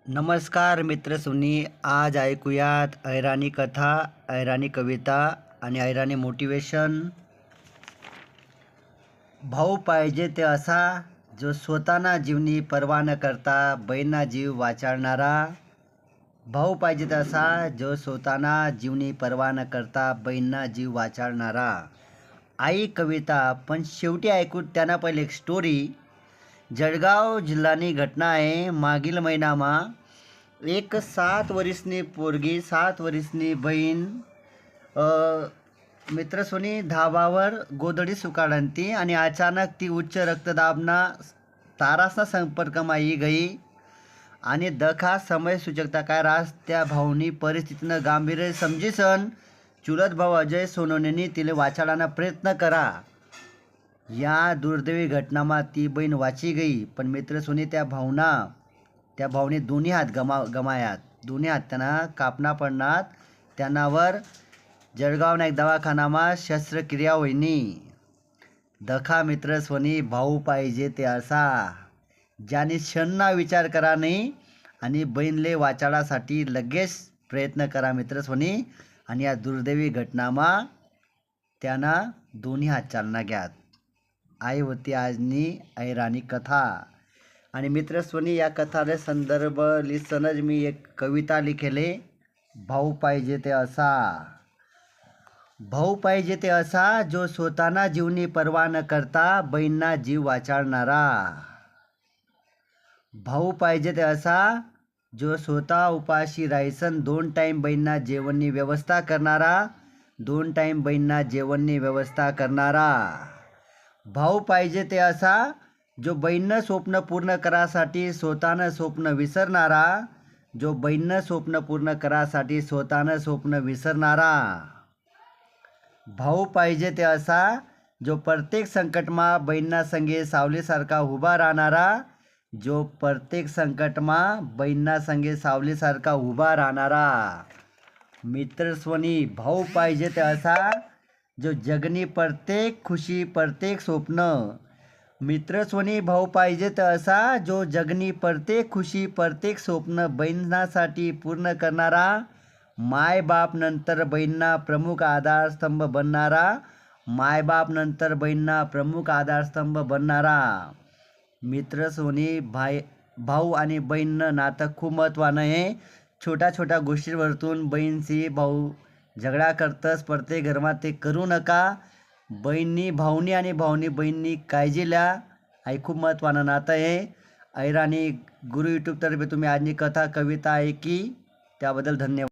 नमस्कार मित्रसुनी, आज ऐकूयात ऐराणी कथा, ऐराणी कविता आणि ऐराणी मोटिवेशन. भाऊ पाहिजे ते असा, जो स्वतःना जीवनी पर्वा न करता बहिणींना जीव वाचाळणारा. भाऊ पाहिजे ते असा, जो स्वतःना जीवनी पर्वा न करता बहिणींना जीव वाचाळणारा. आई कविता, पण शेवटी ऐकू त्यांना पहिले एक स्टोरी. जळगाव जिल्हानी घटना आहे. मागील महिनामा एक 7 वर्षनी पोरगी, 7 वर्षनी बहीण मित्रसोनी धाबावर गोधडी सुकाळंती आणि अचानक ती उच्च रक्तदाबना तारासना संपर्कमा यी गई आणि दखा समय सूचकता काय रास त्या भाऊनी परिस्थितीनं गांभीर्य समजीसन चुलत भाऊ अजय सोनवणेनी तिले वाचाळाना प्रयत्न करा. या दुर्दैवी घटनामा ती बहीण वाची गई. पण मित्रसोनी त्या भाऊने दोन्ही हात गमायात. दोन्ही हात त्यांना कापना पडनात. त्यांनावर जळगावना एक दवाखानामा शस्त्रक्रिया होईनी. दखा मित्रसोनी, भाऊ पाहिजे ते असा, ज्याने क्षणना विचार करा नाही आणि बहीणले वाचाळासाठी लगेच प्रयत्न करा मित्रसोनी. आणि या दुर्दैवी घटनामा त्यांना दोन्ही हात चालना घ्यात. आई होती आजनी ऐराणी कथा. आणि मित्रस्वनी, या कथाले संदर्भ लिहिसनच मी एक कविता लिखेले. भाऊ पाहिजे ते असा. भाऊ पाहिजे ते असा, जो स्वतःना जीवनी पर्वा न करता बहिणींना जीव वाचाळणारा. भाऊ पाहिजे ते असा, जो स्वतः उपाशी राहीसन 2 टाईम बहिणींना जेवणनी व्यवस्था करणारा. 2 टाईम बहिणींना जेवणनी व्यवस्था करणारा. भाऊ पाहिजे ते असा, जो बहिणीनं स्वप्न पूर्ण करासाठी स्वतःनं स्वप्न विसरणारा. जो बहिणीनं स्वप्न पूर्ण करासाठी स्वतःनं स्वप्न विसरणारा. भाऊ पाहिजे ते असा, जो प्रत्येक संकटमा बहिणींना संगे सावलीसारखा उभा राहणारा. जो प्रत्येक संकटमा बहिणींना संगे सावलीसारखा उभा राहणारा. मित्रस्वनी, भाऊ पाहिजे ते असा, जो जगनी प्रत्येक खुशी प्रत्येक स्वप्न. मित्रस्वनी, भाऊ पाहिजे तर असा, जो जगनी प्रत्येक खुशी प्रत्येक स्वप्न बहिणींसाठी पूर्ण करणारा. मायबाप नंतर बहिणींना प्रमुख आधारस्तंभ बनणारा. मायबाप नंतर बहिणींना प्रमुख आधारस्तंभ बनणारा. मित्रस्वनी, भाऊ आणि बहिणीनं नातं खूप महत्त्वानं आहे. छोट्या छोट्या गोष्टीवरतून बहीणशी भाऊ झगडा करतस प्रत्येक घरमा, ते करू नका. बहिणी भाऊनी आणि भाऊनी बहिणी काळजी ल्या. आई खूप महत्त्वानं नातं आहे. ऐराणी गुरु यूट्यूबतर्फे तुम्ही आजनी कथा कविता ऐकी, त्याबद्दल धन्यवाद.